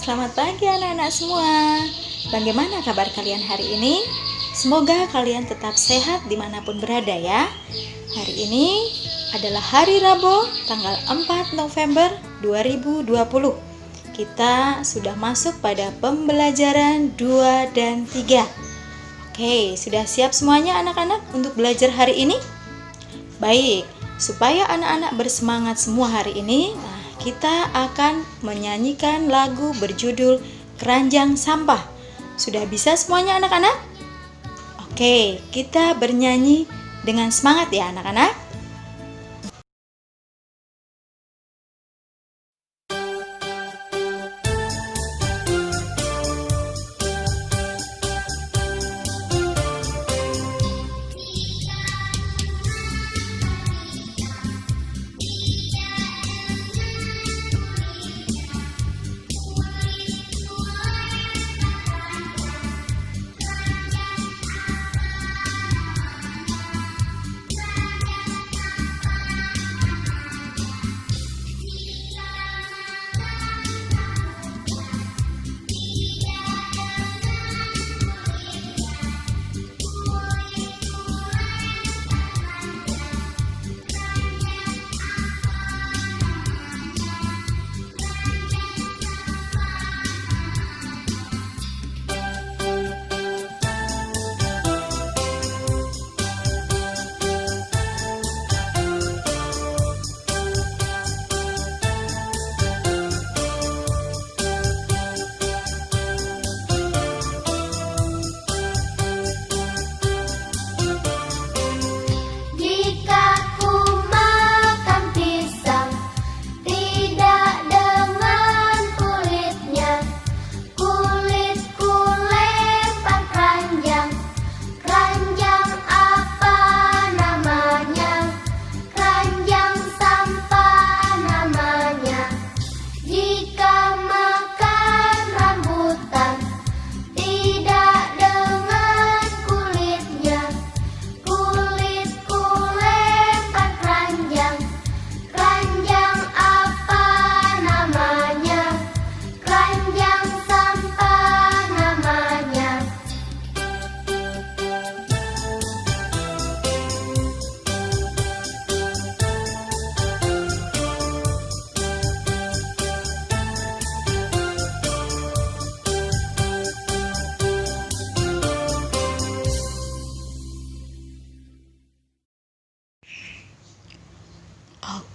Selamat pagi anak-anak semua. Bagaimana kabar kalian hari ini? Semoga kalian tetap sehat dimanapun berada ya. Hari ini adalah hari Rabu tanggal 4 November 2020. Kita sudah masuk pada pembelajaran 2 dan 3. Oke, sudah siap semuanya anak-anak untuk belajar hari ini? Baik, supaya anak-anak bersemangat semua hari ini, kita akan menyanyikan lagu berjudul Keranjang Sampah. Sudah bisa semuanya anak-anak? Oke, kita bernyanyi dengan semangat ya anak-anak.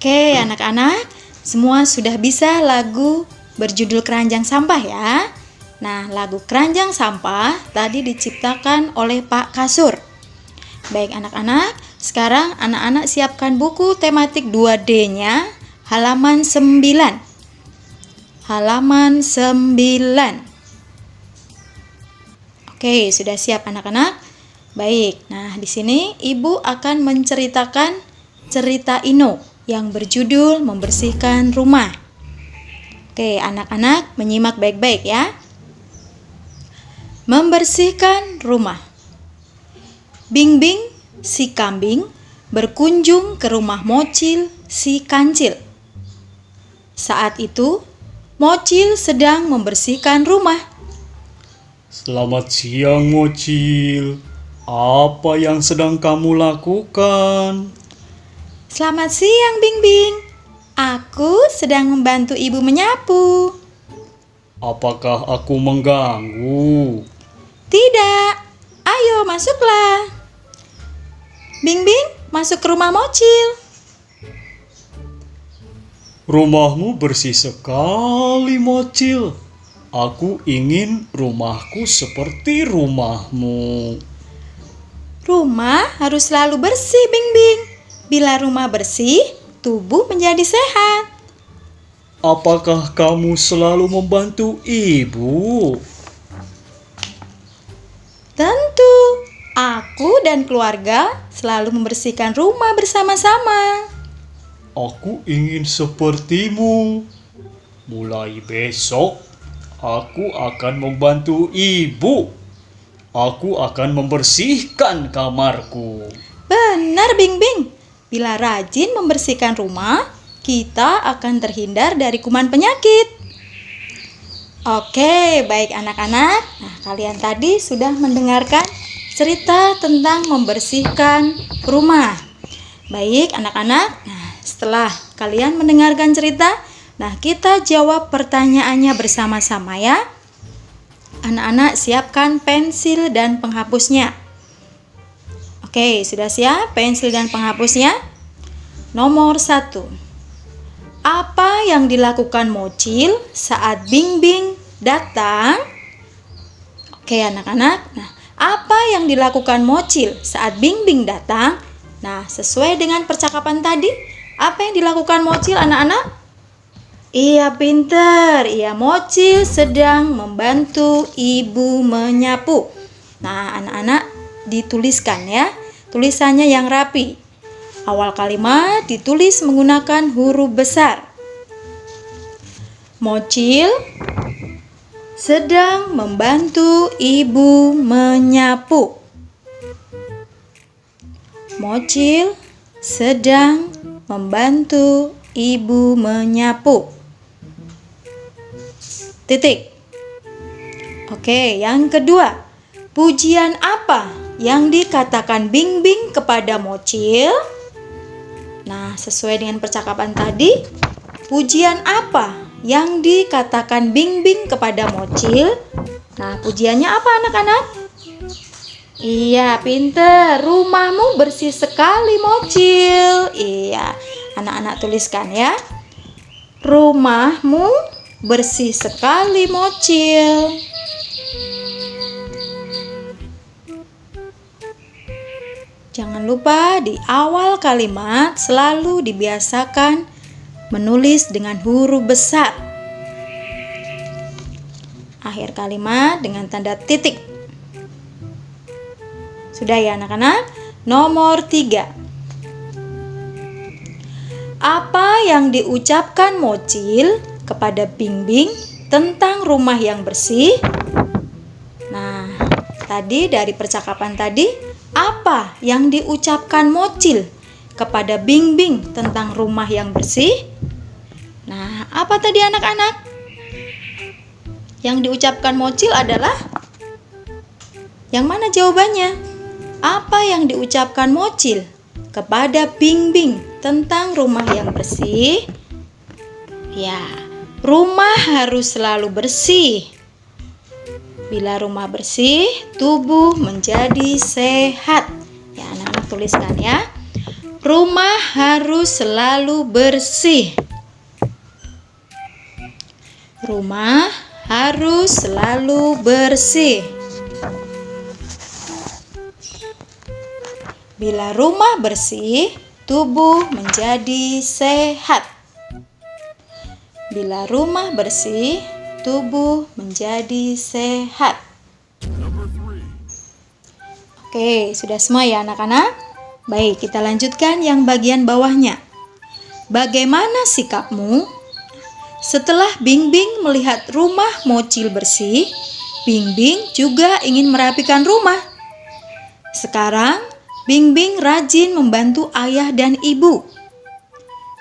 Oke anak-anak, semua sudah bisa lagu berjudul Keranjang Sampah ya. Nah, lagu Keranjang Sampah tadi diciptakan oleh Pak Kasur. Baik anak-anak, sekarang anak-anak siapkan buku tematik 2D-nya halaman 9. Halaman 9. Oke, sudah siap anak-anak? Baik, nah di sini Ibu akan menceritakan cerita Ino yang berjudul Membersihkan Rumah. Oke, anak-anak menyimak baik-baik ya. Membersihkan rumah. Bing-bing si kambing berkunjung ke rumah Mocil si kancil. Saat itu, Mocil sedang membersihkan rumah. Selamat siang, Mocil. Apa yang sedang kamu lakukan? Selamat siang, Bing-bing. Aku sedang membantu ibu menyapu. Apakah aku mengganggu? Tidak. Ayo, masuklah. Bing-bing, masuk ke rumah Mocil. Rumahmu bersih sekali, Mocil. Aku ingin rumahku seperti rumahmu. Rumah harus selalu bersih, Bing-bing. Bila rumah bersih, tubuh menjadi sehat. Apakah kamu selalu membantu ibu? Tentu, aku dan keluarga selalu membersihkan rumah bersama-sama. Aku ingin sepertimu. Mulai besok, aku akan membantu ibu. Aku akan membersihkan kamarku. Benar, Bing-bing. Bila rajin membersihkan rumah, kita akan terhindar dari kuman penyakit. Oke, baik anak-anak. Nah, kalian tadi sudah mendengarkan cerita tentang membersihkan rumah. Baik anak-anak, nah setelah kalian mendengarkan cerita, nah kita jawab pertanyaannya bersama-sama ya. Anak-anak siapkan pensil dan penghapusnya. Oke, sudah siap pensil dan penghapusnya? Nomor 1. Apa yang dilakukan Mocil saat Bingbing datang? Oke anak-anak, nah apa yang dilakukan Mocil saat Bingbing datang? Nah, sesuai dengan percakapan tadi, apa yang dilakukan Mocil anak-anak? Iya pinter, iya Mocil sedang membantu ibu menyapu. Nah anak-anak dituliskan ya, tulisannya yang rapi. Awal kalimat ditulis menggunakan huruf besar. Mocil sedang membantu ibu menyapu. Mocil sedang membantu ibu menyapu. Titik. Oke, yang kedua. Pujian apa yang dikatakan Bingbing kepada Mocil? Nah, sesuai dengan percakapan tadi, pujian apa yang dikatakan Bingbing kepada Mocil? Nah, pujiannya apa anak-anak? Iya, pinter. Rumahmu bersih sekali, Mocil. Iya, anak-anak tuliskan ya. Rumahmu bersih sekali, Mocil. Jangan lupa di awal kalimat selalu dibiasakan menulis dengan huruf besar. Akhir kalimat dengan tanda titik. Sudah ya anak-anak? Nomor 3. Apa yang diucapkan Mocil kepada Bingbing tentang rumah yang bersih? Nah, tadi dari percakapan tadi, apa yang diucapkan Mocil kepada Bingbing tentang rumah yang bersih? Nah, apa tadi anak-anak? Yang diucapkan Mocil adalah yang mana jawabannya? Apa yang diucapkan Mocil kepada Bingbing tentang rumah yang bersih? Ya, rumah harus selalu bersih. Bila rumah bersih, tubuh menjadi sehat. Ya, anak-anak tuliskan ya. Rumah harus selalu bersih. Rumah harus selalu bersih. Bila rumah bersih, tubuh menjadi sehat. Bila rumah bersih, tubuh menjadi sehat. Oke, sudah semua ya anak-anak? Baik, kita lanjutkan yang bagian bawahnya. Bagaimana sikapmu? Setelah Bingbing melihat rumah Mocil bersih, Bingbing juga ingin merapikan rumah. Sekarang, Bingbing rajin membantu ayah dan ibu.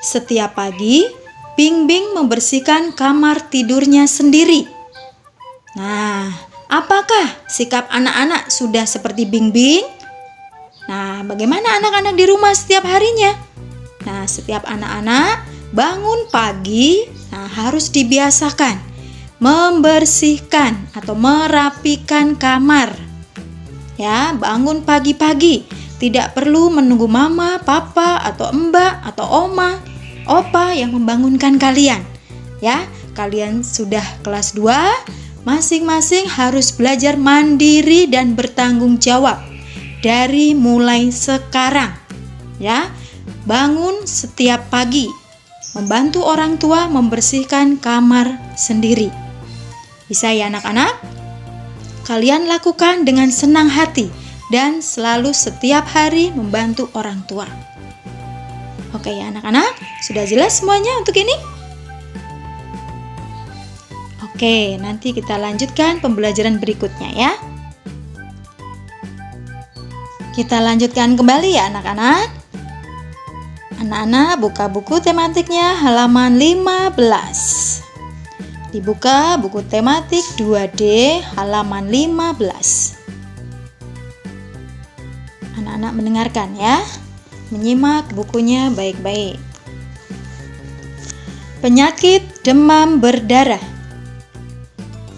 Setiap pagi, Bingbing membersihkan kamar tidurnya sendiri. Nah, apakah sikap anak-anak sudah seperti Bingbing? Nah, bagaimana anak-anak di rumah setiap harinya? Nah, setiap anak-anak bangun pagi, nah harus dibiasakan membersihkan atau merapikan kamar. Ya, bangun pagi-pagi, tidak perlu menunggu mama, papa, atau mbak, atau oma, opa yang membangunkan kalian. Ya, kalian sudah kelas 2, masing-masing harus belajar mandiri dan bertanggung jawab dari mulai sekarang. Ya, bangun setiap pagi, membantu orang tua membersihkan kamar sendiri. Bisa ya anak-anak? Kalian lakukan dengan senang hati dan selalu setiap hari membantu orang tua. Oke ya anak-anak, sudah jelas semuanya untuk ini? Oke, nanti kita lanjutkan pembelajaran berikutnya ya. Kita lanjutkan kembali ya anak-anak. Anak-anak buka buku tematiknya halaman 15. Dibuka buku tematik 2D halaman 15. Anak-anak mendengarkan ya. Menyimak bukunya baik-baik. Penyakit demam berdarah.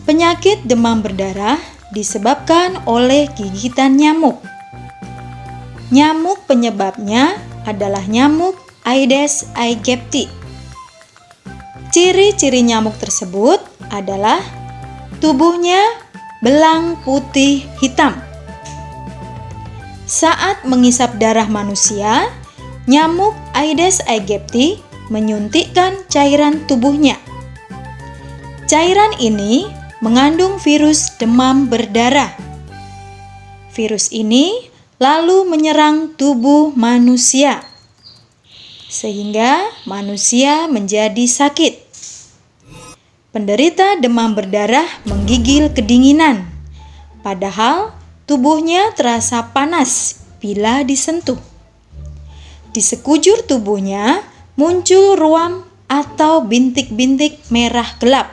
Penyakit demam berdarah disebabkan oleh gigitan nyamuk. Nyamuk penyebabnya adalah nyamuk Aedes aegypti. Ciri-ciri nyamuk tersebut adalah tubuhnya belang putih hitam. Saat mengisap darah manusia, nyamuk Aedes aegypti menyuntikkan cairan tubuhnya. Cairan ini mengandung virus demam berdarah. Virus ini lalu menyerang tubuh manusia, sehingga manusia menjadi sakit. Penderita demam berdarah menggigil kedinginan, padahal tubuhnya terasa panas bila disentuh. Di sekujur tubuhnya muncul ruam atau bintik-bintik merah gelap.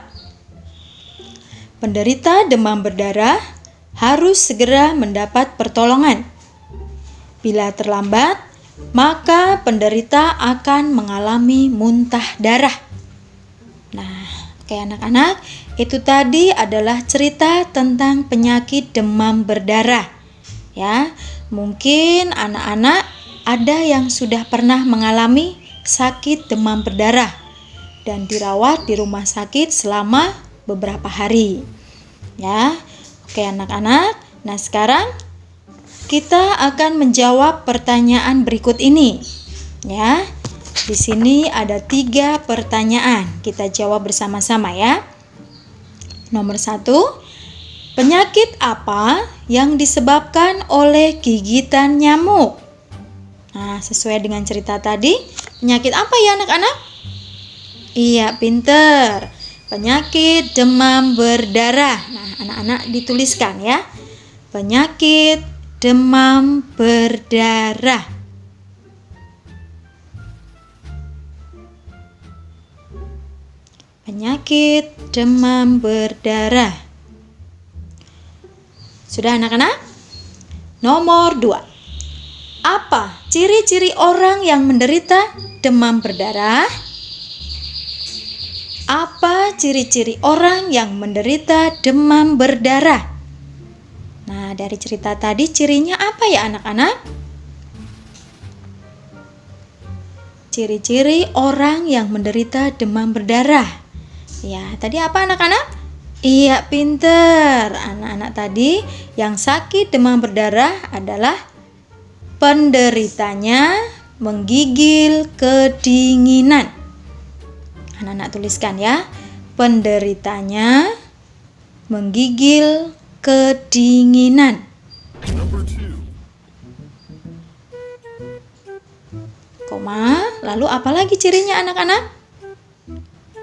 Penderita demam berdarah harus segera mendapat pertolongan. Bila terlambat, maka penderita akan mengalami muntah darah. Nah, oke anak-anak, itu tadi adalah cerita tentang penyakit demam berdarah. Ya, mungkin anak-anak ada yang sudah pernah mengalami sakit demam berdarah dan dirawat di rumah sakit selama beberapa hari. Ya, oke anak-anak. Nah, sekarang kita akan menjawab pertanyaan berikut ini. Ya, di sini ada 3 pertanyaan. Kita jawab bersama-sama ya. Nomor 1, penyakit apa yang disebabkan oleh gigitan nyamuk? Nah, sesuai dengan cerita tadi, penyakit apa ya anak-anak? Iya, pinter. Penyakit demam berdarah. Nah, anak-anak dituliskan ya. Penyakit demam berdarah. Penyakit demam berdarah. Sudah anak-anak? Nomor 2. Apa ciri-ciri orang yang menderita demam berdarah? Apa ciri-ciri orang yang menderita demam berdarah? Nah, dari cerita tadi cirinya apa ya anak-anak? Ciri-ciri orang yang menderita demam berdarah. Ya, tadi apa anak-anak? Iya, pinter. Anak-anak tadi yang sakit demam berdarah adalah penderitanya menggigil kedinginan. Anak-anak tuliskan ya. Penderitanya menggigil kedinginan. Koma, lalu apa lagi cirinya anak-anak?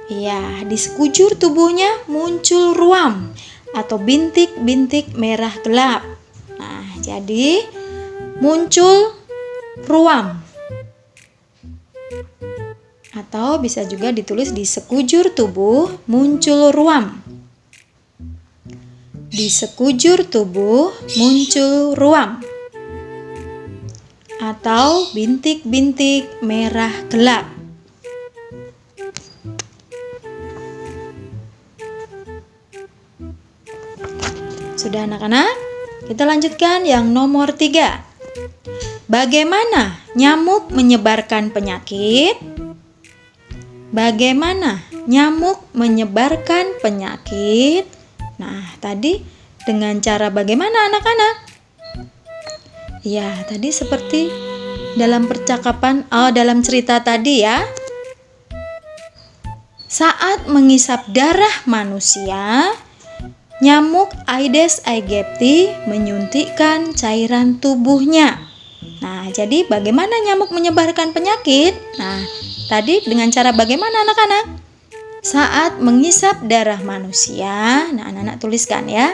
Ya, di sekujur tubuhnya muncul ruam atau bintik-bintik merah gelap. Nah, jadi muncul ruam. Atau bisa juga ditulis di sekujur tubuh muncul ruam. Di sekujur tubuh muncul ruam. Atau bintik-bintik merah gelap. Sudah anak-anak? Kita lanjutkan yang nomor 3. Bagaimana nyamuk menyebarkan penyakit? Bagaimana nyamuk menyebarkan penyakit? Nah, tadi dengan cara bagaimana anak-anak? Ya, tadi seperti dalam percakapan, dalam cerita tadi ya. Saat mengisap darah manusia, nyamuk Aedes aegypti menyuntikkan cairan tubuhnya. Nah, jadi bagaimana nyamuk menyebarkan penyakit? Nah, tadi dengan cara bagaimana anak-anak? Saat mengisap darah manusia. Nah, anak-anak tuliskan ya.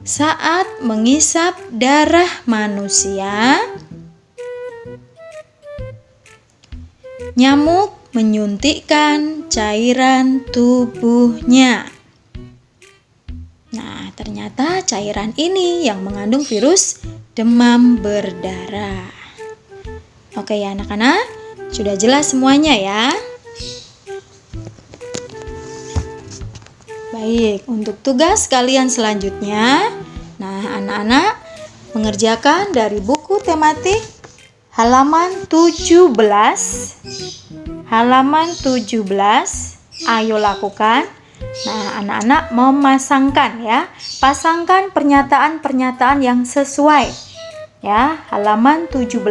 Saat mengisap darah manusia, nyamuk menyuntikkan cairan tubuhnya. Nah, ternyata cairan ini yang mengandung virus demam berdarah. Oke ya anak-anak, sudah jelas semuanya ya? Baik, untuk tugas kalian selanjutnya, nah anak-anak mengerjakan dari buku tematik halaman 17. Halaman 17, ayo lakukan. Nah, anak-anak memasangkan ya, pasangkan pernyataan-pernyataan yang sesuai. Ya, halaman 17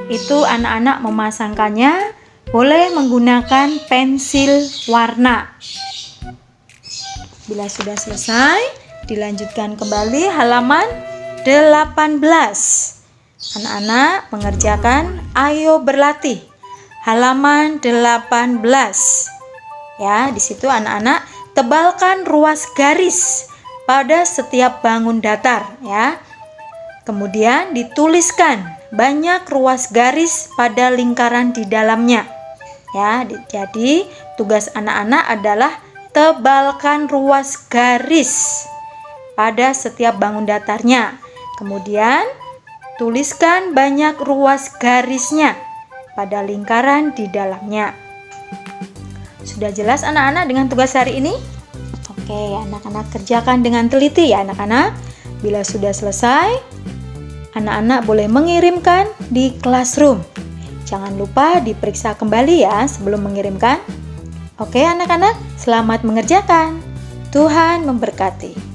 itu anak-anak memasangkannya boleh menggunakan pensil warna. Bila sudah selesai, dilanjutkan kembali halaman 18. Anak-anak mengerjakan ayo berlatih. Halaman 18. Ya, di situ anak-anak tebalkan ruas garis pada setiap bangun datar ya. Kemudian dituliskan banyak ruas garis pada lingkaran di dalamnya. Ya, jadi tugas anak-anak adalah tebalkan ruas garis pada setiap bangun datarnya. Kemudian tuliskan banyak ruas garisnya pada lingkaran di dalamnya. Sudah jelas anak-anak dengan tugas hari ini? Oke, anak-anak kerjakan dengan teliti ya anak-anak. Bila sudah selesai, anak-anak boleh mengirimkan di classroom. Jangan lupa diperiksa kembali ya sebelum mengirimkan. Oke anak-anak, selamat mengerjakan. Tuhan memberkati.